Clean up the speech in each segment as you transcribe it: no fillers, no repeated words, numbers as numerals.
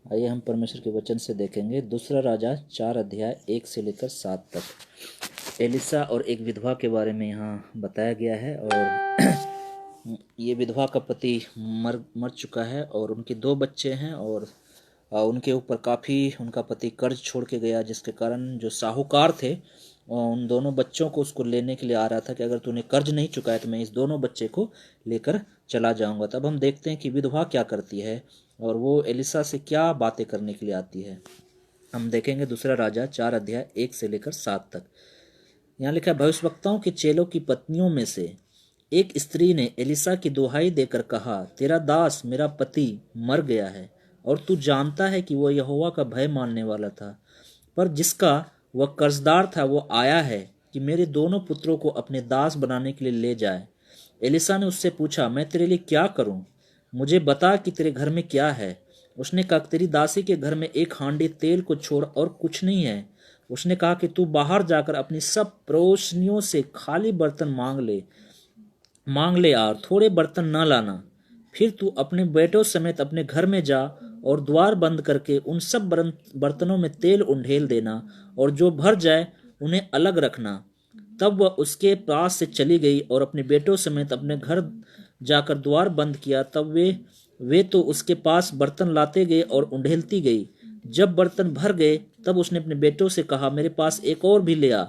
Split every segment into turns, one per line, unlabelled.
आइए हम परमेश्वर के वचन से देखेंगे दूसरा राजा 4 अध्याय 1 से लेकर 7 तक। एलिसा और एक विधवा के बारे में यहाँ बताया गया है और ये विधवा का पति मर चुका है और उनके 2 बच्चे हैं और उनके ऊपर काफ़ी उनका पति कर्ज छोड़ के गया, जिसके कारण जो साहूकार थे उन दोनों बच्चों को उसको लेने के लिए आ रहा था कि अगर तूने कर्ज नहीं चुकाया तो मैं इस दोनों बच्चे को लेकर चला जाऊंगा। तब हम देखते हैं कि विधवा क्या करती है और वो एलिसा से क्या बातें करने के लिए आती है। हम देखेंगे दूसरा राजा 4 अध्याय 1 से लेकर 7 तक। यहाँ लिखा है, भविष्यवक्ताओं के चेलों की पत्नियों में से एक स्त्री ने एलिसा की दुहाई देकर कहा, तेरा दास मेरा पति मर गया है और तू जानता है कि वह यहोवा का भय मानने वाला था, पर जिसका वह कर्जदार था वो आया है कि मेरे दोनों पुत्रों को अपने दास बनाने के लिए ले जाए। एलिसा ने उससे पूछा, मैं तेरे लिए क्या करूं? मुझे बता कि तेरे घर में क्या है। उसने कहा, तेरी दासी के घर में एक हांडी तेल को छोड़ और कुछ नहीं है। उसने कहा कि तू बाहर जाकर अपनी सब पड़ोसियों से खाली बर्तन मांग ले और थोड़े बर्तन न लाना। फिर तू अपने बेटों समेत अपने घर में जा और द्वार बंद करके उन सब बर्तनों में तेल उंडेल देना और जो भर जाए उन्हें अलग रखना। तब वह उसके पास से चली गई और अपने बेटों समेत अपने घर जाकर द्वार बंद किया। तब वे तो उसके पास बर्तन लाते गए और उंडेलती गई। जब बर्तन भर गए तब उसने अपने बेटों से कहा, मेरे पास एक और भी ले आ।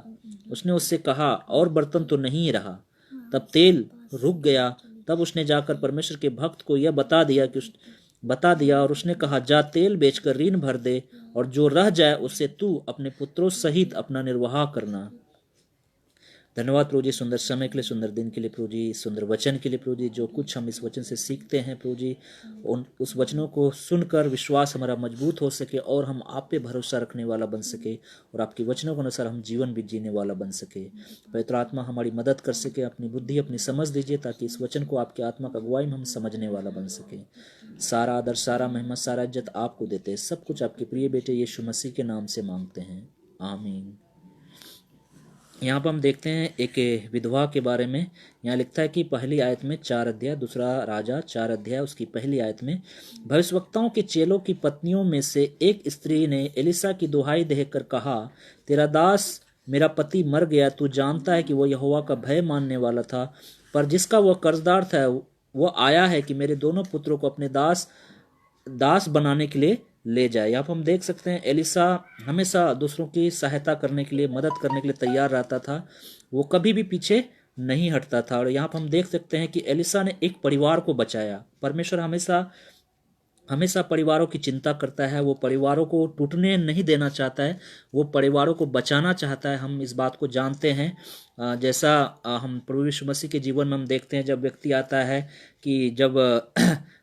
उसने उससे कहा, और बर्तन तो नहीं रहा। तब तेल रुक गया। तब उसने जाकर परमेश्वर के भक्त को यह बता दिया और उसने कहा, जा तेल बेचकर ऋण भर दे और जो रह जाए उससे तू अपने पुत्रों सहित अपना निर्वाह करना। धन्यवाद प्रभु जी, सुंदर समय के लिए, सुंदर दिन के लिए प्रभु जी, सुंदर वचन के लिए प्रभु जी। जो कुछ हम इस वचन से सीखते हैं प्रभु जी, उस वचनों को सुनकर विश्वास हमारा मजबूत हो सके और हम आप पे भरोसा रखने वाला बन सके और आपके वचनों के अनुसार हम जीवन भी जीने वाला बन सके। पवित्र आत्मा हमारी मदद कर सके, अपनी बुद्धि अपनी समझ दीजिए ताकि इस वचन को आपके आत्मा का अगुवाई में हम समझने वाला बन सके। सारा आदर, सारा महिमा, सारा इज्जत आपको देते हैं। सब कुछ आपके प्रिय बेटे यीशु मसीह के नाम से मांगते हैं, आमीन। यहाँ पर हम देखते हैं एक विधवा के बारे में। यहाँ लिखता है कि पहली आयत में 4 अध्याय, दूसरा राजा 4 अध्याय उसकी पहली आयत में, भविष्यवक्ताओं के चेलों की पत्नियों में से एक स्त्री ने एलिसा की दुहाई देकर कहा, तेरा दास मेरा पति मर गया। तू जानता है कि वह यहोवा का भय मानने वाला था, पर जिसका वह कर्जदार था वह आया है कि मेरे दोनों पुत्रों को अपने दास बनाने के लिए ले जाए। यहाँ पर हम देख सकते हैं एलिसा हमेशा दूसरों की सहायता करने के लिए, मदद करने के लिए तैयार रहता था। वो कभी भी पीछे नहीं हटता था। और यहाँ पर हम देख सकते हैं कि एलिसा ने एक परिवार को बचाया। परमेश्वर हमेशा परिवारों की चिंता करता है। वो परिवारों को टूटने नहीं देना चाहता है, वो परिवारों को बचाना चाहता है। हम इस बात को जानते हैं। जैसा हम प्रभु यीशु मसीह के जीवन में हम देखते हैं, जब व्यक्ति आता है कि जब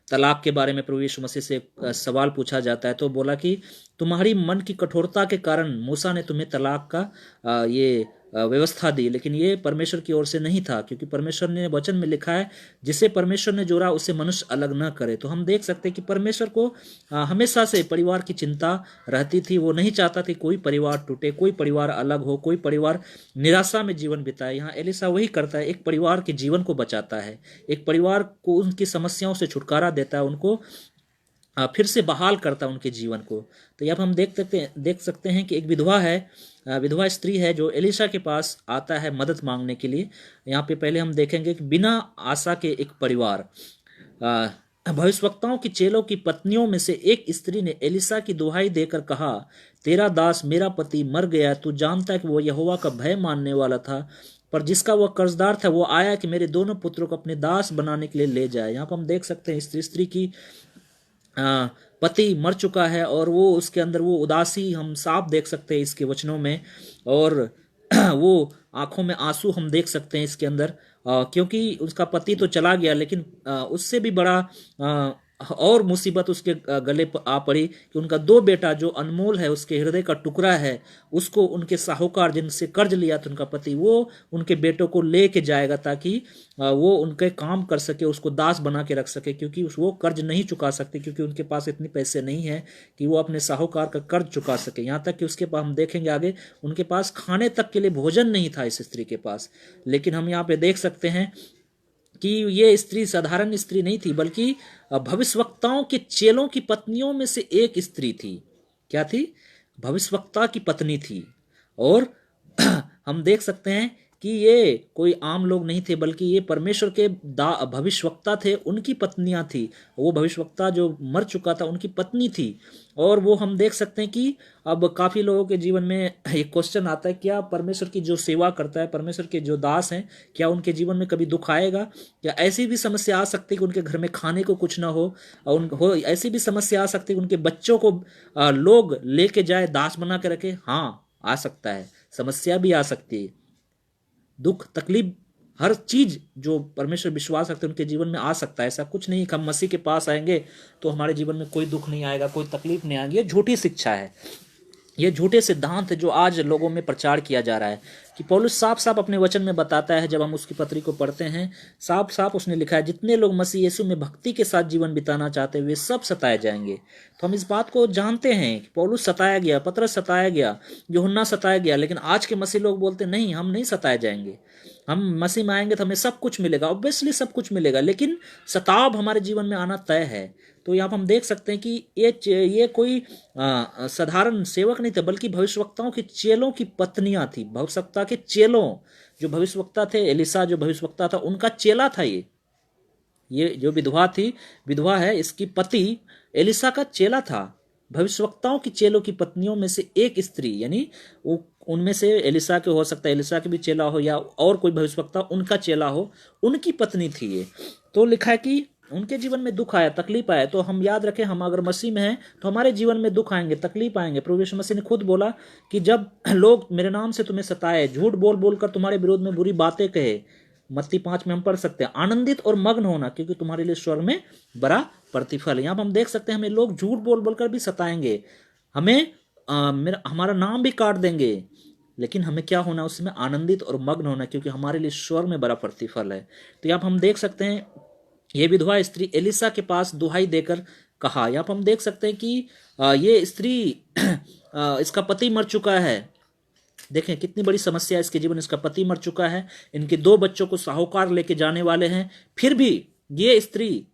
तलाक के बारे में प्रभु यीशु मसीह से सवाल पूछा जाता है तो बोला कि तुम्हारी मन की कठोरता के कारण मूसा ने तुम्हें तलाक का ये व्यवस्था दी, लेकिन ये परमेश्वर की ओर से नहीं था, क्योंकि परमेश्वर ने वचन में लिखा है, जिसे परमेश्वर ने जोड़ा उसे मनुष्य अलग न करे। तो हम देख सकते हैं कि परमेश्वर को हमेशा से परिवार की चिंता रहती थी। वो नहीं चाहता कि कोई परिवार टूटे, कोई परिवार अलग हो, कोई परिवार निराशा में जीवन बिताए। यहाँ एलिसा वही करता है, एक परिवार के जीवन को बचाता है, एक परिवार को उनकी समस्याओं से छुटकारा देता है, उनको फिर से बहाल करता है उनके जीवन को। तो यहाँ हम देख सकते हैं कि एक विधवा है, विधवा स्त्री है जो एलिशा के पास आता है मदद मांगने के लिए। यहाँ पे पहले हम देखेंगे कि बिना आशा के एक परिवार। भविष्यवक्ताओं की चेलों की पत्नियों में से एक स्त्री ने एलिसा की दुहाई देकर कहा, तेरा दास मेरा पति मर गया। तू जानता है कि वो यहोवा का भय मानने वाला था, पर जिसका वह कर्जदार था वो आया कि मेरे दोनों पुत्रों को अपने दास बनाने के लिए ले जाए। यहाँ पर हम देख सकते हैं स्त्री की पति मर चुका है और वो उसके अंदर वो उदासी हम साफ देख सकते हैं इसके वचनों में, और वो आंखों में आंसू हम देख सकते हैं इसके अंदर, क्योंकि उसका पति तो चला गया, लेकिन उससे भी बड़ा और मुसीबत उसके गले पर आ पड़ी कि उनका 2 बेटा जो अनमोल है, उसके हृदय का टुकड़ा है, उसको उनके साहूकार जिनसे कर्ज लिया था उनका पति, वो उनके बेटों को लेके जाएगा ताकि वो उनके काम कर सके, उसको दास बना के रख सके, क्योंकि वो कर्ज नहीं चुका सकते, क्योंकि उनके पास इतने पैसे नहीं है कि वो अपने साहूकार का कर्ज चुका सके। यहाँ तक कि उसके पास, हम देखेंगे आगे, उनके पास खाने तक के लिए भोजन नहीं था इस स्त्री के पास। लेकिन हम यहाँ पे देख सकते हैं कि ये स्त्री साधारण स्त्री नहीं थी, बल्कि भविष्यवक्ताओं के चेलों की पत्नियों में से एक स्त्री थी। क्या थी? भविष्यवक्ता की पत्नी थी। और हम देख सकते हैं कि ये कोई आम लोग नहीं थे, बल्कि ये परमेश्वर के भविष्यवक्ता थे, उनकी पत्नियां थी। वो भविष्यवक्ता जो मर चुका था उनकी पत्नी थी। और वो हम देख सकते हैं कि अब काफ़ी लोगों के जीवन में एक क्वेश्चन आता है, क्या परमेश्वर की जो सेवा करता है, परमेश्वर के जो दास हैं, क्या उनके जीवन में कभी दुख आएगा? क्या ऐसी भी समस्या आ सकती है कि उनके घर में खाने को कुछ ना हो, और ऐसी भी समस्या आ सकती है कि उनके बच्चों को लोग लेके जाए, दास बना के रखे? हाँ, आ सकता है, समस्या भी आ सकती है, दुख तकलीफ हर चीज जो परमेश्वर विश्वास रखते हैं उनके जीवन में आ सकता है। ऐसा कुछ नहीं कि हम मसीह के पास आएंगे तो हमारे जीवन में कोई दुख नहीं आएगा, कोई तकलीफ नहीं आएगी। ये झूठी शिक्षा है, ये झूठे सिद्धांत है जो आज लोगों में प्रचार किया जा रहा है। कि पौलुस साफ साफ अपने वचन में बताता है, जब हम उसकी पत्री को पढ़ते हैं, साफ साफ उसने लिखा है, जितने लोग मसीह यीशु में भक्ति के साथ जीवन बिताना चाहते हैं वे सब सताए जाएंगे। तो हम इस बात को जानते हैं कि पौलुस सताया गया, पतरस सताया गया, यूहन्ना सताया गया, लेकिन आज के मसीह लोग बोलते नहीं, हम नहीं सताए जाएंगे, हम मसीह में आएंगे तो हमें सब कुछ मिलेगा। ऑब्वियसली सब कुछ मिलेगा, लेकिन सताव हमारे जीवन में आना तय है। तो यहाँ हम देख सकते हैं कि ये कोई साधारण सेवक नहीं थे, बल्कि भविष्यवक्ताओं के चेलों की पत्नियां थी। भविष्यवक्ता के चेलों, जो भविष्यवक्ता थे, एलिसा जो भविष्यवक्ता था उनका चेला था। ये जो विधवा थी, विधवा है, इसकी पति एलिसा का चेला था। भविष्यवक्ताओं की चेलों की पत्नियों में से एक स्त्री, यानी उनमें से एलिसा के हो सकता है, एलिसा के भी चेला हो या और कोई भविष्यवक्ता उनका चेला हो, उनकी पत्नी थी ये। तो लिखा है कि उनके जीवन में दुख आया, तकलीफ आया। तो हम याद रखें, हम अगर मसीह में हैं तो हमारे जीवन में दुख आएंगे, तकलीफ आएंगे। प्रभु यीशु मसीह ने खुद बोला कि जब लोग मेरे नाम से तुम्हें सताए, झूठ बोल बोलकर तुम्हारे विरोध में बुरी बातें कहे, मत्ती 5 में हम पढ़ सकते हैं, आनंदित और मग्न होना, क्योंकि तुम्हारे लिए स्वर्ग में बड़ा प्रतिफल है। यहाँ हम देख सकते हैं, हमें लोग झूठ बोल बोलकर भी सताएंगे, हमें हमारा नाम भी काट देंगे, लेकिन हमें क्या होना, उसमें आनंदित और मग्न होना, क्योंकि हमारे लिए स्वर्ग में बड़ा प्रतिफल है। तो यहाँ हम देख सकते हैं, ये विधवा स्त्री एलिसा के पास दुहाई देकर कहा। यहाँ पर हम देख सकते हैं कि ये स्त्री इसका पति मर चुका है। देखें कितनी बड़ी समस्या है इसके जीवन, इसका पति मर चुका है, इनके 2 बच्चों को साहूकार लेके जाने वाले हैं, फिर भी ये स्त्री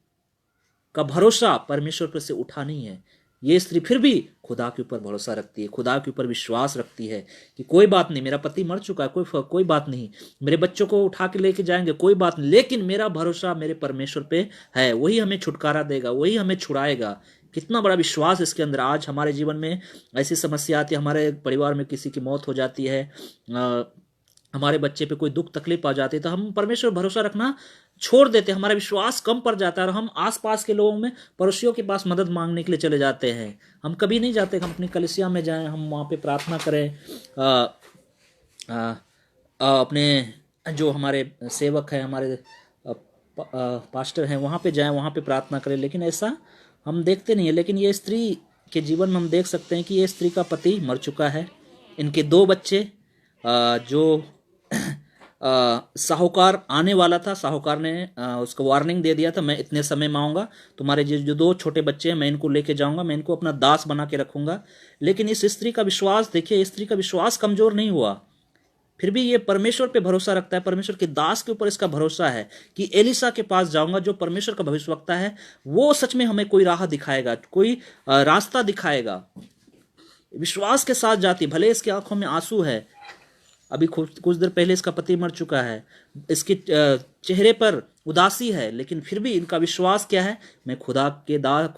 का भरोसा परमेश्वर पर से उठा नहीं है। ये स्त्री फिर भी खुदा के ऊपर भरोसा रखती है, खुदा के ऊपर विश्वास रखती है कि कोई बात नहीं, मेरा पति मर चुका है, कोई बात नहीं, मेरे बच्चों को उठा के लेके जाएंगे, कोई बात नहीं, लेकिन मेरा भरोसा मेरे परमेश्वर पे है, वही हमें छुटकारा देगा, वही हमें छुड़ाएगा। कितना बड़ा विश्वास इसके अंदर। आज हमारे जीवन में ऐसी समस्या आती है, हमारे परिवार में किसी की मौत हो जाती है, हमारे बच्चे पे कोई दुख तकलीफ आ जाती है, तो हम परमेश्वर भरोसा रखना छोड़ देते हैं, हमारा विश्वास कम पड़ जाता है और हम आसपास के लोगों में, पड़ोसियों के पास मदद मांगने के लिए चले जाते हैं। हम कभी नहीं जाते हम अपनी कलीसिया में जाएं, हम वहाँ पे प्रार्थना करें, अपने जो हमारे सेवक हैं, हमारे पास्टर हैं, वहाँ पे जाएं, वहाँ पे प्रार्थना करें, लेकिन ऐसा हम देखते नहीं है। लेकिन ये स्त्री के जीवन में हम देख सकते हैं कि ये स्त्री का पति मर चुका है, इनके 2 बच्चे, जो साहूकार आने वाला था, साहूकार ने उसको वार्निंग दे दिया था, मैं इतने समय में आऊँगा, तुम्हारे जो 2 छोटे बच्चे हैं मैं इनको लेके जाऊँगा, मैं इनको अपना दास बना के रखूँगा। लेकिन इस स्त्री का विश्वास देखिए, इस स्त्री का विश्वास कमज़ोर नहीं हुआ, फिर भी ये परमेश्वर पे भरोसा रखता है, परमेश्वर के दास के ऊपर इसका भरोसा है कि एलिसा के पास जाऊँगा, जो परमेश्वर का भविष्यवक्ता है, वो सच में हमें कोई राह दिखाएगा, कोई रास्ता दिखाएगा। विश्वास के साथ जाती, भले इसकी आंखों में आंसू है, अभी कुछ देर पहले इसका पति मर चुका है, इसके चेहरे पर उदासी है, लेकिन फिर भी इनका विश्वास क्या है, मैं खुदा के दास,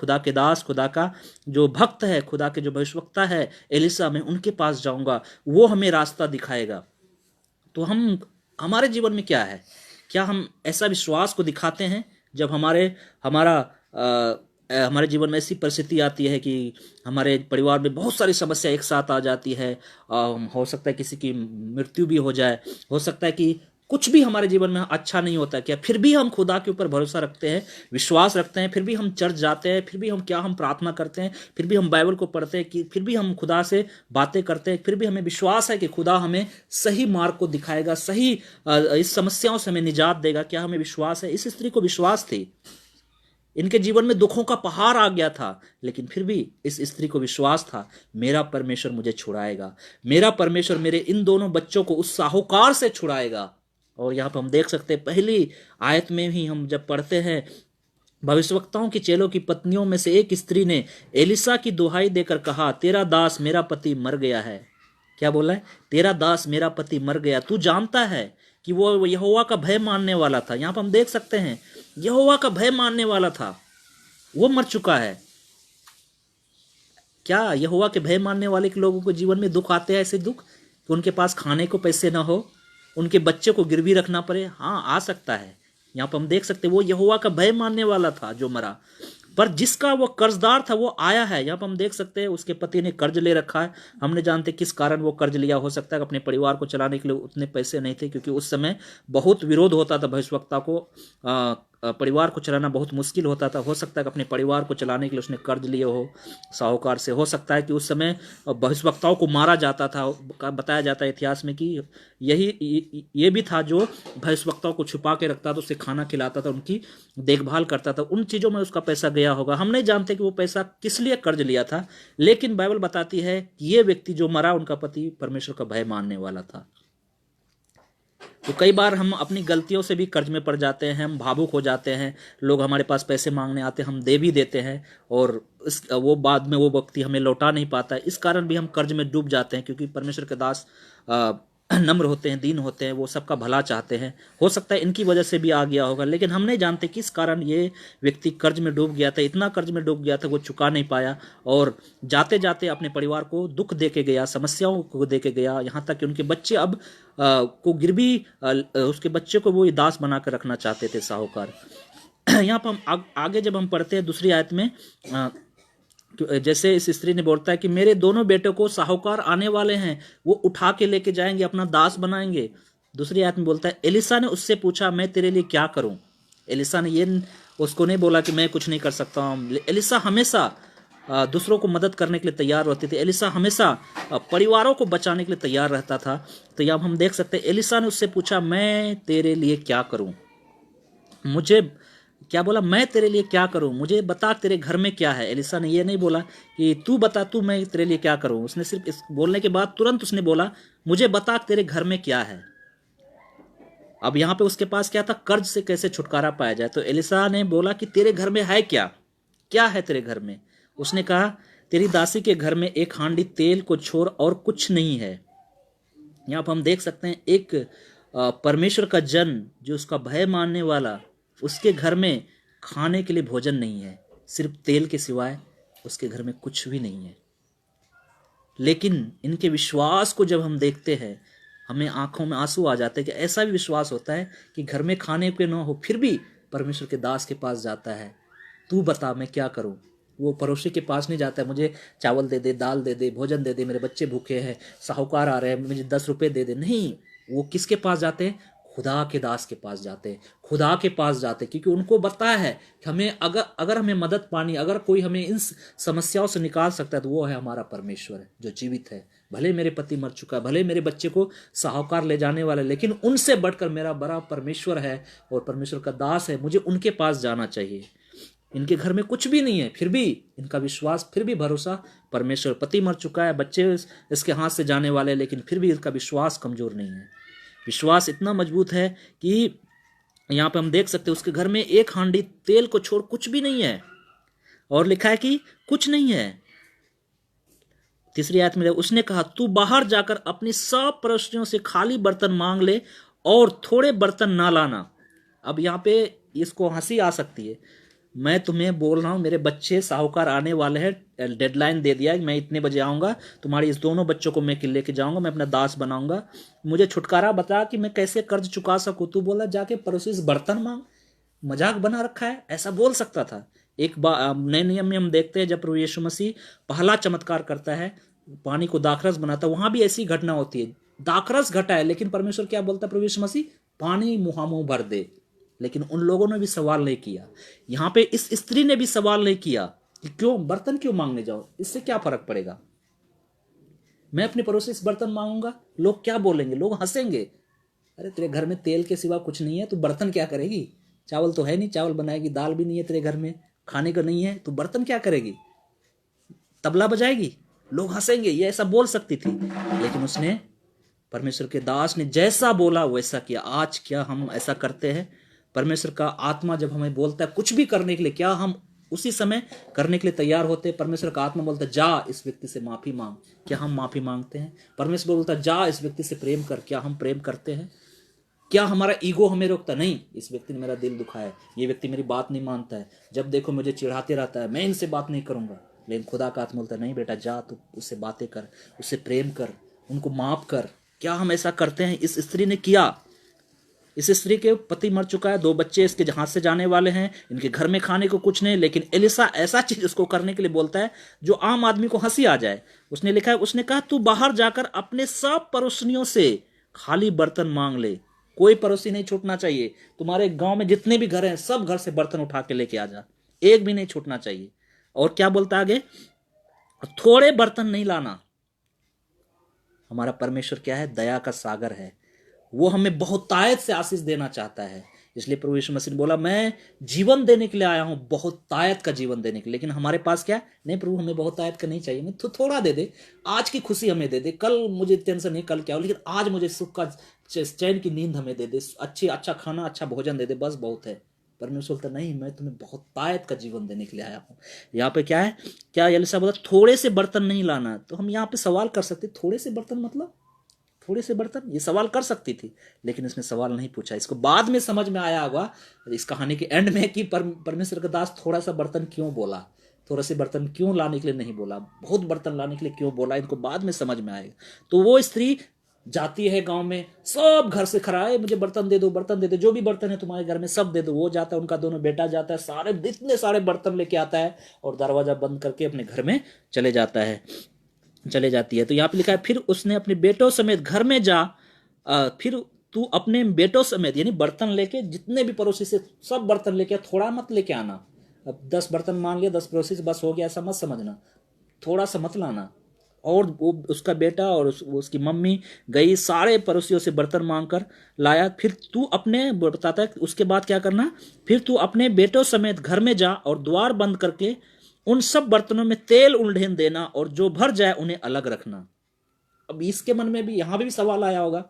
खुदा का जो भक्त है, खुदा के जो भविष्यवक्ता है एलिसा, मैं उनके पास जाऊंगा, वो हमें रास्ता दिखाएगा। तो हमारे जीवन में क्या है, क्या हम ऐसा विश्वास को दिखाते हैं जब हमारे जीवन में ऐसी परिस्थिति आती है कि हमारे परिवार में बहुत सारी समस्या एक साथ आ जाती है, हो सकता है किसी की मृत्यु भी हो जाए, हो सकता है कि कुछ भी हमारे जीवन में अच्छा नहीं होता, क्या फिर भी हम खुदा के ऊपर भरोसा रखते हैं, विश्वास रखते हैं, फिर भी हम चर्च जाते हैं, फिर भी हम प्रार्थना करते हैं, फिर भी हम बाइबल को पढ़ते हैं, कि फिर भी हम खुदा से बातें करते हैं, फिर भी हमें विश्वास है कि खुदा हमें सही मार्ग को दिखाएगा, सही इस समस्याओं से हमें निजात देगा। क्या हमें विश्वास है? इस स्त्री को विश्वास थी, इनके जीवन में दुखों का पहाड़ आ गया था, लेकिन फिर भी इस स्त्री को विश्वास था, मेरा परमेश्वर मुझे छुड़ाएगा, मेरा परमेश्वर मेरे इन दोनों बच्चों को उस साहूकार से छुड़ाएगा। और यहाँ पर हम देख सकते हैं पहली आयत में ही हम जब पढ़ते हैं, भविष्यवक्ताओं के चेलों की पत्नियों में से एक स्त्री ने एलिसा की दुहाई देकर कहा, तेरा दास मेरा पति मर गया है। क्या बोला है? तेरा दास मेरा पति मर गया। तू जानता है कि वो यहोवा का भय मानने वाला था। यहाँ पर हम देख सकते हैं यहोवा का भय मानने वाला था, वो मर चुका है। क्या यहोवा के भय मानने वाले के लोगों को जीवन में दुख आते हैं? ऐसे दुख कि उनके पास खाने को पैसे ना हो, उनके बच्चे को गिरवी रखना पड़े? हाँ, आ सकता है। यहाँ पर हम देख सकते हैं वो यहोवा का भय मानने वाला था जो मरा, पर जिसका वो कर्जदार था वो आया है। यहाँ पर हम देख सकते हैं उसके पति ने कर्ज ले रखा है। हम नहीं जानते किस कारण वो कर्ज लिया, हो सकता है अपने परिवार को चलाने के लिए उतने पैसे नहीं थे, क्योंकि उस समय बहुत विरोध होता था भविष्यवक्ता को, परिवार को चलाना बहुत मुश्किल होता था। हो सकता है कि अपने परिवार को चलाने के लिए उसने कर्ज लिए हो साहूकार से। हो सकता है कि उस समय भविष्यवक्ताओं को मारा जाता था। बताया जाता है इतिहास में कि ये भी था जो भविष्यवक्ताओं को छुपा के रखता था, उससे खाना खिलाता था, उनकी देखभाल करता था। उन चीज़ों में उसका पैसा गया होगा। हम नहीं जानते कि वो पैसा किस लिए कर्ज लिया था, लेकिन बाइबल बताती है कि ये व्यक्ति जो मरा, उनका पति परमेश्वर का भय मानने वाला था। तो कई बार हम अपनी गलतियों से भी कर्ज में पड़ जाते हैं, हम भावुक हो जाते हैं, लोग हमारे पास पैसे मांगने आते हैं, हम दे भी देते हैं और वो बाद में वो व्यक्ति हमें लौटा नहीं पाता है। इस कारण भी हम कर्ज में डूब जाते हैं, क्योंकि परमेश्वर के दास नम्र होते हैं, दीन होते हैं, वो सबका भला चाहते हैं। हो सकता है इनकी वजह से भी आ गया होगा, लेकिन हम नहीं जानते किस कारण ये व्यक्ति कर्ज में डूब गया था। इतना कर्ज में डूब गया था वो चुका नहीं पाया और जाते जाते अपने परिवार को दुख दे के गया, समस्याओं को दे के गया, यहाँ तक कि उनके बच्चे अब को गिरवी, उसके बच्चे को वो दास बना कर रखना चाहते थे साहूकार। यहाँ पर हम आगे जब हम पढ़ते हैं दूसरी आयत में, जैसे इस स्त्री ने बोलता है कि मेरे दोनों बेटों को साहूकार आने वाले हैं, वो उठा के लेके जाएंगे, अपना दास बनाएंगे। दूसरी आयत में बोलता है, एलिसा ने उससे पूछा, मैं तेरे लिए क्या करूं? एलिसा ने ये उसको नहीं बोला कि मैं कुछ नहीं कर सकता हूं। एलिसा हमेशा दूसरों को मदद करने के लिए तैयार रहते थे। एलिसा हमेशा परिवारों को बचाने के लिए तैयार रहता था। तो यहाँ हम देख सकते हैं एलिसा ने उससे पूछा, मैं तेरे लिए क्या करूं? मुझे क्या बोला? मैं तेरे लिए क्या करूं? मुझे बता तेरे घर में क्या है। एलिसा ने ये नहीं बोला कि तू बता, तू मैं तेरे लिए क्या करूं। उसने सिर्फ इस बोलने के बाद तुरंत उसने बोला, मुझे बता तेरे घर में क्या है। अब यहाँ पे उसके पास क्या था? कर्ज से कैसे छुटकारा पाया जाए। तो एलिसा ने बोला कि तेरे घर में है क्या? क्या है तेरे घर में? उसने कहा, तेरी दासी के घर में एक हांडी तेल को छोड़ और कुछ नहीं है। यहाँ पर हम देख सकते हैं एक परमेश्वर का जन जो उसका भय मानने वाला, उसके घर में खाने के लिए भोजन नहीं है, सिर्फ तेल के सिवाय उसके घर में कुछ भी नहीं है। लेकिन इनके विश्वास को जब हम देखते हैं, हमें आंखों में आंसू आ जाते हैं कि ऐसा भी विश्वास होता है कि घर में खाने के ना हो, फिर भी परमेश्वर के दास के पास जाता है, तू बता मैं क्या करूं। वो पड़ोसी के पास नहीं जाता है, मुझे चावल दे दे, दाल दे दे, भोजन दे दे, मेरे बच्चे भूखे हैं, साहूकार आ रहे हैं, मुझे 10 रुपए दे दे। नहीं, वो किसके पास जाते हैं? खुदा के दास के पास जाते हैं, खुदा के पास जाते, क्योंकि उनको बताया है कि हमें अगर हमें मदद पानी, अगर कोई हमें इन समस्याओं से निकाल सकता है तो वो है हमारा परमेश्वर है जो जीवित है। भले मेरे पति मर चुका है, भले मेरे बच्चे को साहूकार ले जाने वाला, लेकिन उनसे बढ़कर मेरा बड़ा परमेश्वर है और परमेश्वर का दास है, मुझे उनके पास जाना चाहिए। इनके घर में कुछ भी नहीं है, फिर भी इनका विश्वास, फिर भी भरोसा परमेश्वर। पति मर चुका है, बच्चे इसके हाथ से जाने वाले, लेकिन फिर भी इसका विश्वास कमजोर नहीं है। विश्वास इतना मजबूत है कि यहाँ पे हम देख सकते हैं उसके घर में एक हांडी तेल को छोड़ कुछ भी नहीं है, और लिखा है कि कुछ नहीं है। तीसरी आयत में उसने कहा, तू बाहर जाकर अपनी सब पड़ोसियों से खाली बर्तन मांग ले और थोड़े बर्तन ना लाना। अब यहाँ पे इसको हंसी आ सकती है, मैं तुम्हें बोल रहा हूं मेरे बच्चे साहूकार आने वाले हैं, डेडलाइन दे दिया है, मैं इतने बजे आऊंगा, तुम्हारी इस दोनों बच्चों को मैं लेके जाऊंगा, मैं अपना दास बनाऊंगा, मुझे छुटकारा बता कि मैं कैसे कर्ज चुका सकूं। तू बोला जाके पड़ोसी से बर्तन मांग, मजाक बना रखा है, ऐसा बोल सकता था। एक बार नए नियम में हम देखते हैं जब प्रभु यीशु मसीह पहला चमत्कार करता है, पानी को दाखरस बनाता है, वहां भी ऐसी घटना होती है, दाखरस घटा है, लेकिन परमेश्वर क्या बोलता है प्रभु यीशु मसीह? पानी मुहामुंह भर दे। लेकिन उन लोगों ने भी सवाल नहीं किया। यहाँ पे इस स्त्री ने भी सवाल नहीं किया कि क्यों बर्तन क्यों मांगने जाओ, इससे क्या फर्क पड़ेगा, मैं अपने पड़ोसी से बर्तन मांगूंगा, लोग क्या बोलेंगे, लोग हंसेंगे, अरे तेरे घर में तेल के सिवा कुछ नहीं है, तू बर्तन क्या करेगी, चावल तो है नहीं, चावल बनाएगी, दाल भी नहीं है तेरे घर में, खाने का नहीं है, तू बर्तन क्या करेगी, तबला बजाएगी, लोग हंसेंगे, ये ऐसा बोल सकती थी। लेकिन उसने परमेश्वर के दास ने जैसा बोला वैसा किया। आज क्या हम ऐसा करते हैं? परमेश्वर का आत्मा जब हमें बोलता है कुछ भी करने के लिए, क्या हम उसी समय करने के लिए तैयार होते हैं? परमेश्वर का आत्मा बोलता है जा इस व्यक्ति से माफी मांग, क्या हम माफी मांगते हैं? परमेश्वर बोलता है जा इस व्यक्ति से प्रेम कर, क्या हम प्रेम करते हैं? क्या हमारा ईगो हमें रोकता? नहीं, इस व्यक्ति ने मेरा दिल दुखाया है, ये व्यक्ति मेरी बात नहीं मानता है, जब देखो मुझे चिढ़ाते रहता है, मैं इनसे बात नहीं करूंगा। लेकिन खुदा का आत्मा बोलता है नहीं बेटा, जा तू उससे बातें कर, उससे प्रेम कर, उनको माफ कर। क्या हम ऐसा करते हैं? इस स्त्री ने किया। इस स्त्री के पति मर चुका है, 2 बच्चे इसके हाथ से जाने वाले हैं, इनके घर में खाने को कुछ नहीं, लेकिन एलिसा ऐसा चीज उसको करने के लिए बोलता है जो आम आदमी को हंसी आ जाए। उसने लिखा है, उसने कहा तू बाहर जाकर अपने सब पड़ोसियों से खाली बर्तन मांग ले। कोई पड़ोसी नहीं छूटना चाहिए। तुम्हारे गांव में जितने भी घर हैं सब घर से बर्तन उठा के लेके आ जा, एक भी नहीं छूटना चाहिए। और क्या बोलता आगे? थोड़े बर्तन नहीं लाना। हमारा परमेश्वर क्या है? दया का सागर है। वो हमें बहुतायत से आशीष देना चाहता है। इसलिए प्रभु यीशु मसीह ने बोला मैं जीवन देने के लिए आया हूं, बहुतायत का जीवन देने के लिए। लेकिन हमारे पास क्या? नहीं प्रभु, हमें बहुतायत का नहीं चाहिए, मैं थोड़ा दे दे, आज की खुशी हमें दे दे, कल मुझे टेंशन नहीं कल क्या हो, लेकिन आज मुझे सुख का चैन की नींद हमें दे दे, अच्छा खाना अच्छा भोजन दे दे, बस बहुत है। परमेश्वर बोलता नहीं, मैं तुम्हें बहुतायत का जीवन देने के लिए आया हूं। यहाँ पे क्या है? क्या एलिसा बोला थोड़े से बर्तन नहीं लाना? तो हम यहाँ पे सवाल कर सकते, थोड़े से बर्तन मतलब थोड़े से बर्तन? ये सवाल कर सकती थी, लेकिन इसने सवाल नहीं पूछा। इसको बाद में समझ में आया होगा इस कहानी के एंड में कि परमेश्वर का दास थोड़ा सा बर्तन क्यों बोला, थोड़ा से बर्तन क्यों लाने के लिए नहीं बोला, बहुत बर्तन लाने के लिए क्यों बोला, इनको बाद में समझ में आएगा। तो वो स्त्री जाती है गांव में, सब घर से खड़ा है, मुझे बर्तन दे दो, बर्तन दे दो, जो भी बर्तन है तुम्हारे घर में सब दे दो। वो जाता है, उनका दोनों बेटा जाता है, सारे इतने सारे बर्तन लेके आता है और दरवाजा बंद करके अपने घर में चले जाती है। तो यहाँ पे लिखा है फिर उसने अपने बेटों समेत घर में जा, फिर तू अपने बेटों समेत, यानी बर्तन लेके, जितने भी पड़ोसी से सब बर्तन लेके, थोड़ा मत लेके आना। अब 10 बर्तन मान लिया, 10 पड़ोसी से बस हो गया, ऐसा मत समझना, थोड़ा सा मत लाना। और वो उसका बेटा और उसकी मम्मी गई, सारे पड़ोसियों से बर्तन मांग कर लाया। फिर तू अपने, बताता है उसके बाद क्या करना, फिर तू अपने बेटों समेत घर में जा और द्वार बंद करके उन सब बर्तनों में तेल उंडेल देना और जो भर जाए उन्हें अलग रखना। अब इसके मन में भी, यहां भी सवाल आया होगा,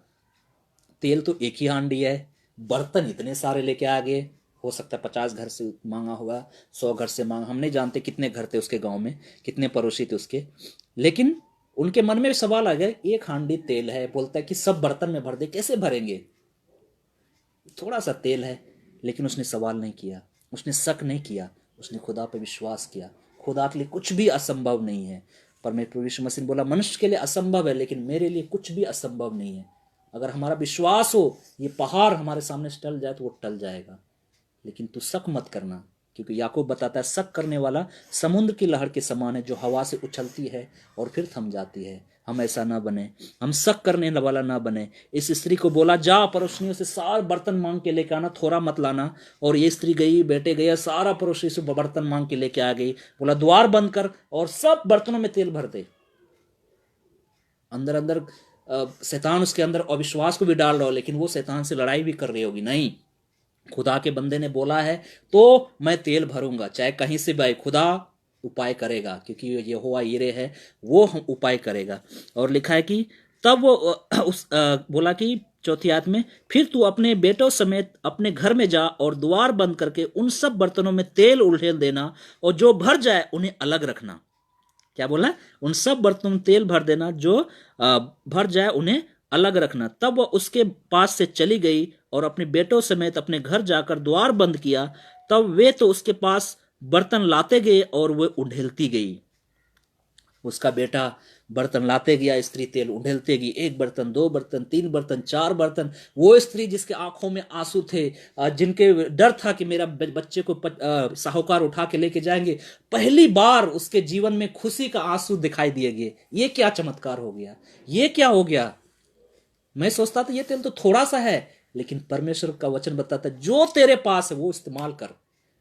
तेल तो एक ही हांडी है, बर्तन इतने सारे लेके आ गए, हो सकता है 50 घर से मांगा होगा, 100 घर से मांगा, हम नहीं जानते कितने घर थे उसके गांव में, कितने पड़ोसी थे उसके। लेकिन उनके मन में भी सवाल आ गया, एक हांडी तेल है, बोलता है कि सब बर्तन में भर दे, कैसे भरेंगे? थोड़ा सा तेल है। लेकिन उसने सवाल नहीं किया, उसने शक नहीं किया, उसने खुदा पे विश्वास किया। खुदा के लिए कुछ भी असंभव नहीं है। परमेश्वर यीशु मसीह ने बोला मनुष्य के लिए असंभव है, लेकिन मेरे लिए कुछ भी असंभव नहीं है। अगर हमारा विश्वास हो, ये पहाड़ हमारे सामने से टल जाए तो वो टल जाएगा। लेकिन तू शक मत करना, क्योंकि याकूब बताता है शक करने वाला समुद्र की लहर के समान है, जो हवा से उछलती है और फिर थम जाती है। हम ऐसा ना बने, हम शक करने वाला ना बने। इस स्त्री को बोला जा पड़ोसियों से सारा बर्तन मांग के लेके आना, थोड़ा मत लाना। और ये स्त्री गई, बेटे गया, सारा पड़ोसी से बर्तन मांग के लेके आ गई। बोला द्वार बंद कर और सब बर्तनों में तेल भर दे। अंदर अंदर शैतान उसके अंदर अविश्वास को भी डाल रहा हो, लेकिन वो शैतान से लड़ाई भी कर रही होगी। नहीं, खुदा के बंदे ने बोला है तो मैं तेल भरूंगा, चाहे कहीं से भाई, खुदा उपाय करेगा, क्योंकि यहोवा यिरे है, वो हम उपाय करेगा। और लिखा है कि तब वो बोला कि चौथी आयत में, फिर तू अपने बेटों समेत अपने घर में जा और द्वार बंद करके उन सब बर्तनों में तेल उंडेल देना और जो भर जाए उन्हें अलग रखना। क्या बोला? उन सब बर्तनों में तेल भर देना, जो भर जाए उन्हें अलग रखना। तब वह उसके पास से चली गई और अपने बेटों समेत अपने घर जाकर द्वार बंद किया। तब वे तो उसके पास बर्तन लाते गए और वे उंडेलती गई। उसका बेटा बर्तन लाते गया, स्त्री तेल उंडेलते गई, 1 बर्तन, 2 बर्तन, 3 बर्तन, 4 बर्तन। वो स्त्री जिसके आंखों में आंसू थे, जिनके डर था कि मेरा बच्चे को साहूकार उठा के लेके जाएंगे, पहली बार उसके जीवन में खुशी का आंसू दिखाई दिए गए। ये क्या चमत्कार हो गया, ये क्या हो गया? मैं सोचता था ये तेल तो थोड़ा सा है, लेकिन परमेश्वर का वचन बताता है जो तेरे पास है वो इस्तेमाल कर।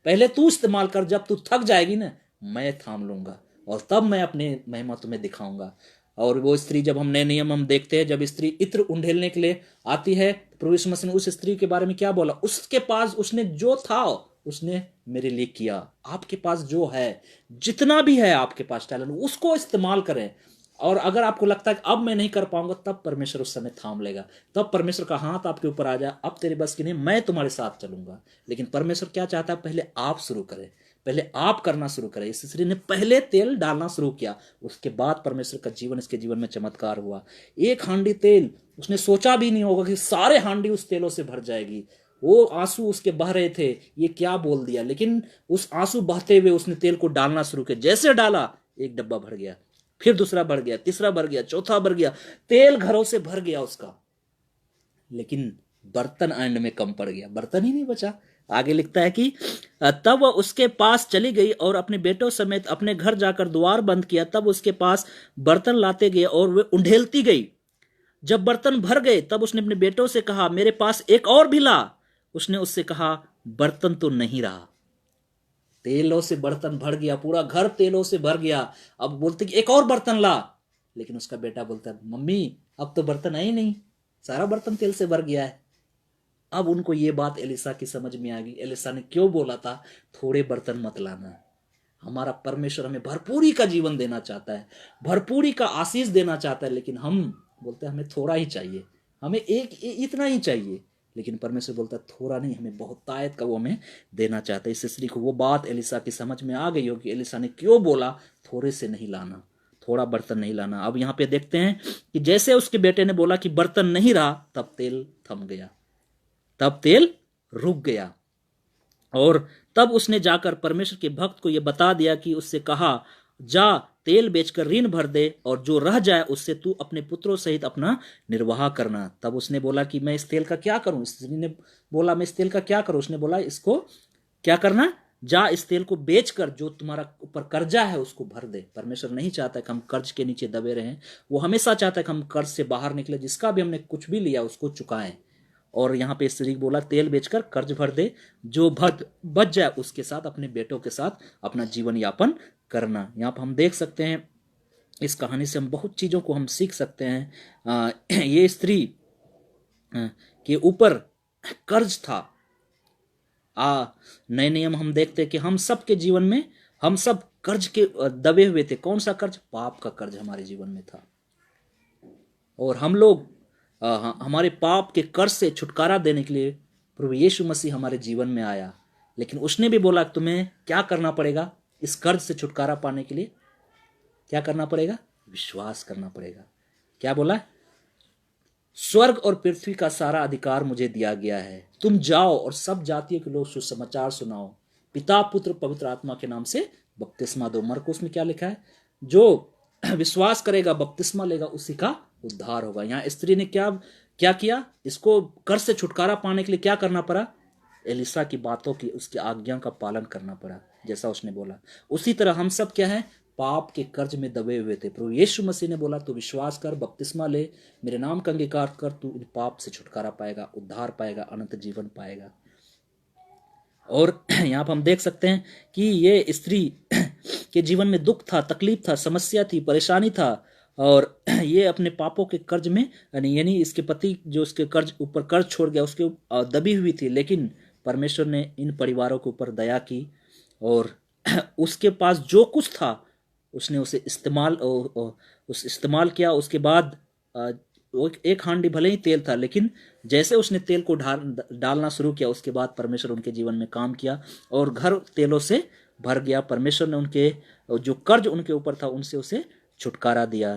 पहले तू इस्तेमाल कर, जब तू थक जाएगी ना, मैं थाम लूंगा और तब मैं अपने महिमा तुम्हें दिखाऊंगा। और वो स्त्री, जब हम नए नियम हम देखते हैं, जब स्त्री इत्र उंडेलने के लिए आती है, प्रभु यीशु मसीह ने उस स्त्री के बारे में क्या बोला? उसके पास उसने जो था उसने मेरे लिए किया। आपके पास जो है, जितना भी है आपके पास टैलेंट, उसको इस्तेमाल करें। और अगर आपको लगता है कि अब मैं नहीं कर पाऊंगा, तब परमेश्वर उस समय थाम लेगा। तब परमेश्वर का हाथ आपके ऊपर आ जाए, अब तेरे बस की नहीं, मैं तुम्हारे साथ चलूंगा। लेकिन परमेश्वर क्या चाहता है, पहले आप शुरू करें, पहले आप करना शुरू करें। इस स्त्री ने पहले तेल डालना शुरू किया, उसके बाद परमेश्वर का जीवन इसके जीवन में चमत्कार हुआ। एक हांडी तेल, उसने सोचा भी नहीं होगा कि सारे हांडी उस तेलों से भर जाएगी। वो आंसू उसके बह रहे थे, ये क्या बोल दिया, लेकिन उस आंसू बहते हुए उसने तेल को डालना शुरू किया। जैसे डाला, एक डब्बा भर गया, फिर दूसरा भर गया, तीसरा भर गया, चौथा भर गया, तेल घरों से भर गया उसका। लेकिन बर्तन एंड में कम पड़ गया, बर्तन ही नहीं बचा। आगे लिखता है कि तब वह उसके पास चली गई और अपने बेटों समेत अपने घर जाकर द्वार बंद किया। तब उसके पास बर्तन लाते गए और वे उंडेलती गई। जब बर्तन भर गए, तब उसने अपने बेटों से कहा, मेरे पास एक और भी ला। उसने उससे कहा, बर्तन तो नहीं रहा। तेलों से बर्तन भर गया, पूरा घर तेलों से भर गया। अब बोलते कि एक और बर्तन ला, लेकिन उसका बेटा बोलता है, मम्मी अब तो बर्तन है ही नहीं, सारा बर्तन तेल से भर गया है। अब उनको ये बात एलिसा की समझ में आ गई। एलिसा ने क्यों बोला था, थोड़े बर्तन मत लाना। हमारा परमेश्वर हमें भरपूरी का जीवन देना चाहता है, भरपूरी का आशीष देना चाहता है, लेकिन हम बोलते हैं हमें थोड़ा ही चाहिए, हमें इतना ही चाहिए। लेकिन परमेश्वर बोलता है थोड़ा नहीं, हमें बहुत तायत का वो हमें देना चाहता है। इस स्त्री को वो बात एलिसा की समझ में आ गई होगी, एलिसा ने क्यों बोला थोड़े से नहीं लाना, थोड़ा बर्तन नहीं लाना। अब यहाँ पे देखते हैं कि जैसे उसके बेटे ने बोला कि बर्तन नहीं रहा, तब तेल थम गया, तब तेल रुक गया। और तब उसने जाकर परमेश्वर के भक्त को यह बता दिया कि उससे कहा, जा तेल बेचकर ऋण भर दे और जो रह जाए उससे तू अपने पुत्रों सहित अपना निर्वाह करना। तब उसने बोला कि मैं इस तेल का क्या करूं। स्त्री ने बोला, मैं इस तेल का क्या करूं। उसने बोला, इसको क्या करना, जा इस तेल को बेचकर जो तुम्हारा ऊपर कर्जा है उसको भर दे। परमेश्वर नहीं चाहता कि हम कर्ज के नीचे दबे रहें, वो हमेशा चाहता है कि हम कर्ज से बाहर निकले, जिसका भी हमने कुछ भी लिया उसको चुकाएं। और यहाँ पे स्त्री बोला, तेल बेचकर कर्ज भर दे, जो बच जाए उसके साथ अपने बेटों के साथ अपना जीवन यापन करना। यहाँ पर हम देख सकते हैं, इस कहानी से हम बहुत चीज़ों को हम सीख सकते हैं। ये स्त्री के ऊपर कर्ज था। नए नियम हम देखते हैं कि हम सब के जीवन में हम सब कर्ज के दबे हुए थे। कौन सा कर्ज, पाप का कर्ज हमारे जीवन में था। और हम लोग हमारे पाप के कर्ज से छुटकारा देने के लिए प्रभु यीशु मसीह हमारे जीवन में आया। लेकिन उसने भी बोला तुम्हें क्या करना पड़ेगा, इस कर्ज से छुटकारा पाने के लिए क्या करना पड़ेगा, विश्वास करना पड़ेगा। क्या बोला, स्वर्ग और पृथ्वी का सारा अधिकार मुझे दिया गया है, तुम जाओ और सब जातियों के लोग सुसमाचार सुनाओ, पिता पुत्र पवित्र आत्मा के नाम से बपतिस्मा दो। मरकुस में क्या लिखा है, जो विश्वास करेगा बपतिस्मा लेगा उसी का उद्धार होगा। यहाँ स्त्री ने क्या क्या किया, इसको कर्ज से छुटकारा पाने के लिए क्या करना पड़ा, एलिसा की बातों की, उसकी आज्ञा का पालन करना पड़ा, जैसा उसने बोला। उसी तरह हम सब क्या है, पाप के कर्ज में दबे हुए थे। प्रभु यीशु मसीह ने बोला, तू विश्वास कर, बपतिस्मा ले, मेरे नाम का अंगीकार कर, तू इन पाप से छुटकारा पाएगा, उद्धार पाएगा, अनंत जीवन पाएगा। और यहाँ पर हम देख सकते हैं कि ये स्त्री के जीवन में दुख था, तकलीफ था, समस्या थी, परेशानी था। और ये अपने पापों के कर्ज में, यानी इसके पति जो उसके कर्ज ऊपर कर्ज छोड़ गया उसके दबी हुई थी। लेकिन परमेश्वर ने इन परिवारों के ऊपर दया की और उसके पास जो कुछ था उसने उसे इस्तेमाल किया। उसके बाद एक हांडी भले ही तेल था, लेकिन जैसे उसने तेल को डालना शुरू किया, उसके बाद परमेश्वर उनके जीवन में काम किया और घर तेलों से भर गया। परमेश्वर ने उनके जो कर्ज उनके ऊपर था उनसे उसे छुटकारा दिया।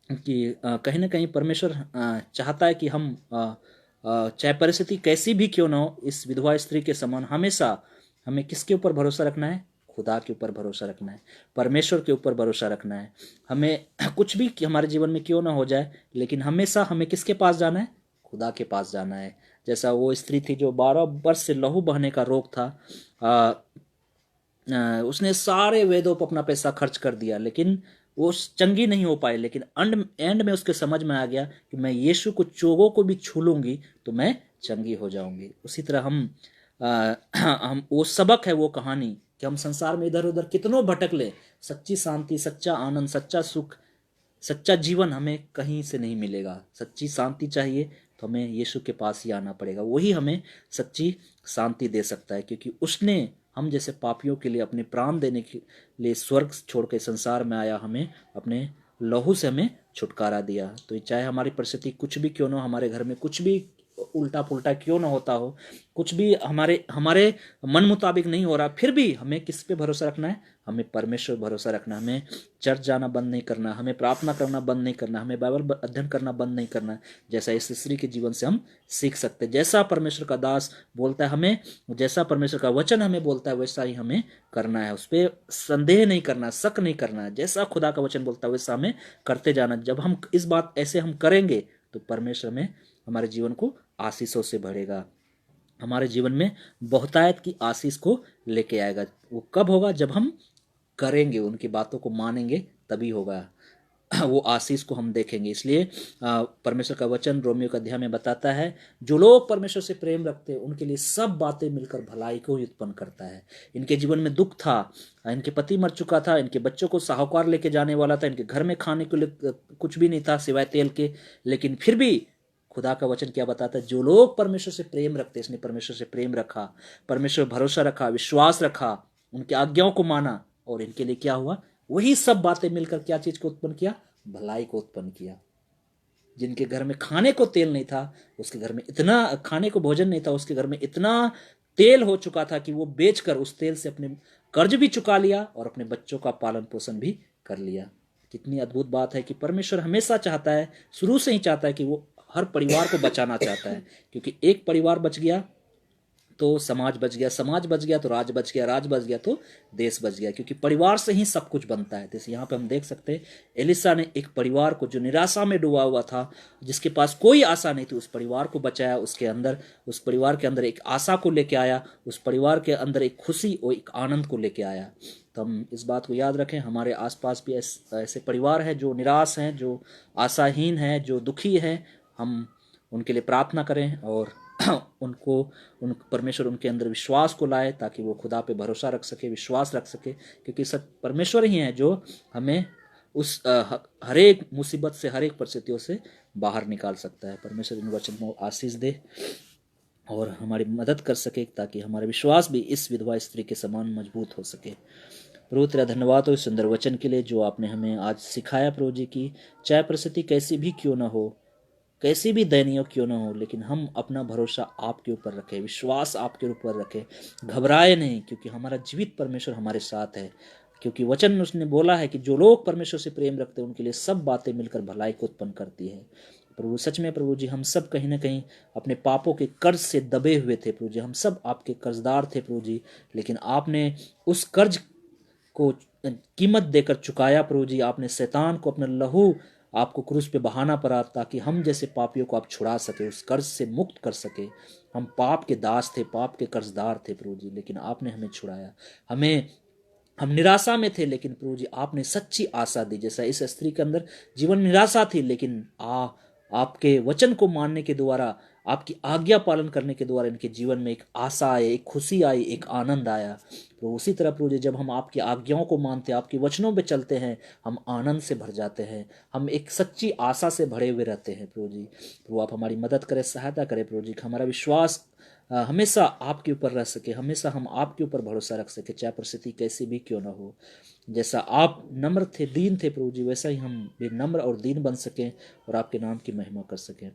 कि कहीं ना कहीं परमेश्वर चाहता है कि हम चाहे परिस्थिति कैसी भी क्यों ना हो, इस विधवा स्त्री के समान हमेशा हमें किसके ऊपर भरोसा रखना है, खुदा के ऊपर भरोसा रखना है, परमेश्वर के ऊपर भरोसा रखना है। हमें कुछ भी हमारे जीवन में क्यों ना हो जाए, लेकिन हमेशा हमें किसके पास जाना है, खुदा के पास जाना है। जैसा वो स्त्री थी जो 12 वर्ष से लहू बहने का रोग था, उसने सारे वेदों पर अपना पैसा खर्च कर दिया, लेकिन वो चंगी नहीं हो पाई। लेकिन एंड में उसके समझ में आ गया कि मैं यीशु को चोगों को भी छू लूंगी तो मैं चंगी हो जाऊंगी। उसी तरह हम वो सबक है, वो कहानी कि हम संसार में इधर उधर कितनों भटक ले, सच्ची शांति, सच्चा आनंद, सच्चा सुख, सच्चा जीवन हमें कहीं से नहीं मिलेगा। सच्ची शांति चाहिए तो हमें यीशु के पास ही आना पड़ेगा, वही हमें सच्ची शांति दे सकता है। क्योंकि उसने हम जैसे पापियों के लिए अपने प्राण देने के लिए स्वर्ग छोड़ के संसार में आया, हमें अपने लहू से हमें छुटकारा दिया। तो चाहे हमारी परिस्थिति कुछ भी क्यों ना हो, हमारे घर में कुछ भी उल्टा पुल्टा क्यों ना होता हो, कुछ भी हमारे हमारे मन मुताबिक नहीं हो रहा, फिर भी हमें किस पे भरोसा रखना है? हमें परमेश्वर भरोसा रखना। हमें चर्च जाना बंद नहीं करना, हमें प्रार्थना करना बंद नहीं करना, हमें बाइबल अध्ययन करना बंद नहीं करना। जैसा इस स्त्री के जीवन से हम सीख सकते हैं, जैसा परमेश्वर का दास बोलता है हमें, जैसा परमेश्वर का वचन हमें बोलता है वैसा ही हमें करना है। उस पर संदेह नहीं करना, शक नहीं करना है। जैसा खुदा का वचन बोलता है वैसा हमें करते जाना। जब हम इस बात ऐसे हम करेंगे तो परमेश्वर में हमारे जीवन को आशीषों से भरेगा, हमारे जीवन में बहुतायत की आशीष को लेके आएगा। वो कब होगा? जब हम करेंगे, उनकी बातों को मानेंगे, तभी होगा। वो आशीष को हम देखेंगे। इसलिए परमेश्वर का वचन रोमियो का अध्याय में बताता है, जो लोग परमेश्वर से प्रेम रखते हैं उनके लिए सब बातें मिलकर भलाई को ही उत्पन्न करता है। इनके जीवन में दुख था, इनके पति मर चुका था, इनके बच्चों को साहूकार लेके जाने वाला था, इनके घर में खाने के लिए कुछ भी नहीं था सिवाय तेल के, लेकिन फिर भी खुदा का वचन क्या बताता है? जो लोग परमेश्वर से प्रेम रखते, इसने परमेश्वर से प्रेम रखा, परमेश्वर भरोसा रखा, विश्वास रखा, उनकी आज्ञाओं को माना, और इनके लिए क्या हुआ? वही सब बातें मिलकर क्या चीज को उत्पन्न किया? भलाई को उत्पन्न किया। जिनके घर में खाने को तेल नहीं था, उसके घर में इतना खाने को भोजन नहीं था, उसके घर में इतना तेल हो चुका था कि वो बेचकर उस तेल से अपने कर्ज भी चुका लिया और अपने बच्चों का पालन पोषण भी कर लिया। कितनी अद्भुत बात है कि परमेश्वर हमेशा चाहता है, शुरू से ही चाहता है कि वो हर परिवार को बचाना चाहता है, क्योंकि एक परिवार बच गया तो समाज बच गया, समाज बच गया तो राज बच गया, राज बच गया तो देश बच गया, क्योंकि परिवार से ही सब कुछ बनता है। जैसे यहाँ पे हम देख सकते हैं, एलिसा ने एक परिवार को जो निराशा में डूबा हुआ था, जिसके पास कोई आशा नहीं थी, उस परिवार को बचाया। उसके अंदर, उस परिवार के अंदर एक आशा को लेके आया, उस परिवार के अंदर एक खुशी और एक आनंद को लेके आया। तो हम इस बात को याद रखें, हमारे आसपास भी ऐसे परिवार हैं जो निराश हैं, जो आशाहीन हैं, जो दुखी हैं। हम उनके लिए प्रार्थना करें और उनको परमेश्वर उनके अंदर विश्वास को लाए, ताकि वो खुदा पे भरोसा रख सके, विश्वास रख सके, क्योंकि सब परमेश्वर ही है जो हमें उस हर एक मुसीबत से, हर एक परिस्थितियों से बाहर निकाल सकता है। परमेश्वर इन वचन को आशीष दे और हमारी मदद कर सके, ताकि हमारा विश्वास भी इस विधवा स्त्री के समान मजबूत हो सके। प्रभु तेरा धन्यवाद हो इस सुंदर वचन के लिए जो आपने हमें आज सिखाया प्रभु जी की, चाहे परिस्थिति कैसी भी क्यों ना हो, कैसी भी दयनीय क्यों ना हो, लेकिन हम अपना भरोसा आपके ऊपर रखें, विश्वास आपके ऊपर रखें, घबराए नहीं, क्योंकि हमारा जीवित परमेश्वर हमारे साथ है। क्योंकि वचन में उसने बोला है कि जो लोग परमेश्वर से प्रेम रखते हैं उनके लिए सब बातें मिलकर भलाई को उत्पन्न करती है। प्रभु सच में प्रभु जी, हम सब कहीं ना कहीं अपने पापों के कर्ज से दबे हुए थे प्रभु जी, हम सब आपके कर्जदार थे प्रभु जी, लेकिन आपने उस कर्ज को कीमत देकर चुकाया प्रभु जी। आपने शैतान को अपना लहू आपको क्रूस पे बहाना पड़ा, ताकि हम जैसे पापियों को आप छुड़ा सके, उस कर्ज से मुक्त कर सके। हम पाप के दास थे, पाप के कर्जदार थे प्रभु जी, लेकिन आपने हमें छुड़ाया। हम निराशा में थे, लेकिन प्रभु जी आपने सच्ची आशा दी। जैसा इस स्त्री के अंदर जीवन निराशा थी, लेकिन आपके वचन को मानने के द्वारा, आपकी आज्ञा पालन करने के द्वारा इनके जीवन में एक आशा आई, एक खुशी आई, एक आनंद आया। तो उसी तरह प्रभु जी, जब हम आपकी आज्ञाओं को मानते हैं, आपके वचनों पे चलते हैं, हम आनंद से भर जाते हैं, हम एक सच्ची आशा से भरे हुए रहते हैं प्रभु जी। प्रभु आप हमारी मदद करें, सहायता करें प्रभु जी, हमारा विश्वास हमेशा आपके ऊपर रह सके, हमेशा हम आपके ऊपर भरोसा रख सके, चाहे परिस्थिति कैसी भी क्यों ना हो। जैसा आप नम्र थे, दीन थे प्रभु जी, वैसा ही हम भी नम्र और दीन बन सकें और आपके नाम की महिमा कर सकें।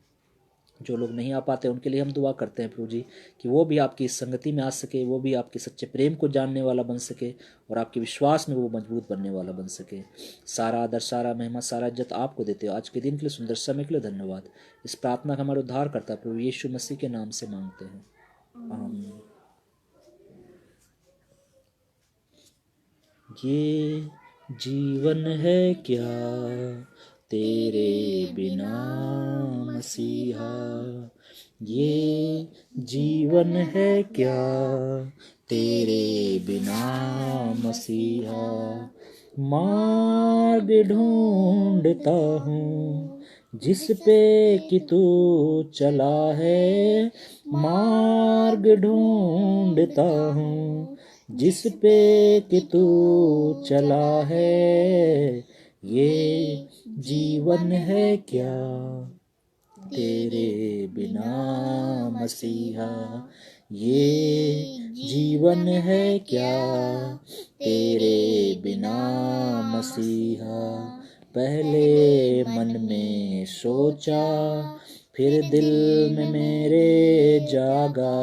जो लोग नहीं आ पाते उनके लिए हम दुआ करते हैं प्रभु जी, कि वो भी आपकी इस संगति में आ सके, वो भी आपके सच्चे प्रेम को जानने वाला बन सके और आपके विश्वास में वो मजबूत बनने वाला बन सके। सारा आदर, सारा महिमा, सारा इज्जत आपको देते हो। आज के दिन के लिए, सुंदर समय के लिए धन्यवाद। इस प्रार्थना का हमारा उद्धार करता प्रभु यीशु मसीह के नाम से मांगते हैं, आमीन। ये जीवन है क्या तेरे बिना मसीहा, ये जीवन है क्या तेरे बिना मसीहा। मार्ग ढूंढता हूँ जिस पे कि तू चला है, मार्ग ढूंढता हूँ जिस पे कि तू चला है। ये जीवन है क्या तेरे बिना मसीहा, ये जीवन है क्या तेरे बिना मसीहा। पहले मन में सोचा फिर दिल में मेरे जागा।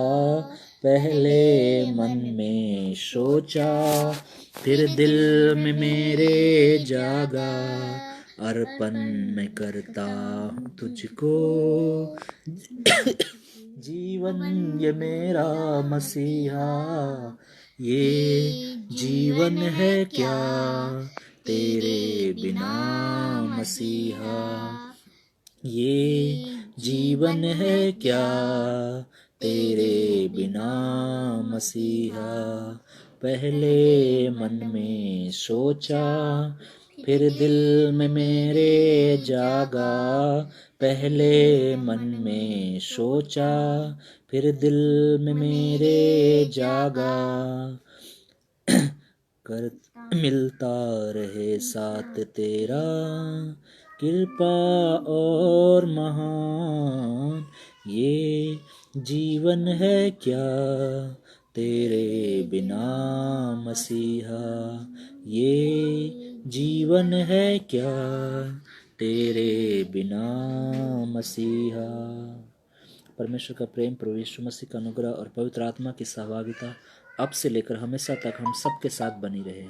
पहले मन में सोचा फिर दिल में मेरे जागा। अर्पण मैं करता हूँ तुझको जीवन ये मेरा मसीहा। ये जीवन है क्या तेरे बिना मसीहा। ये जीवन है क्या तेरे बिना मसीहा। पहले मन में सोचा फिर दिल में मेरे जागा। पहले मन में सोचा फिर दिल में मेरे जागा। कर मिलता रहे साथ तेरा कृपा और महान। ये जीवन है क्या तेरे बिना मसीहा। ये जीवन है क्या तेरे बिना मसीहा। परमेश्वर का प्रेम, प्रभु यीशु मसीह का अनुग्रह और पवित्र आत्मा की सहभागिता अब से लेकर हमेशा तक हम सबके साथ बनी रहे।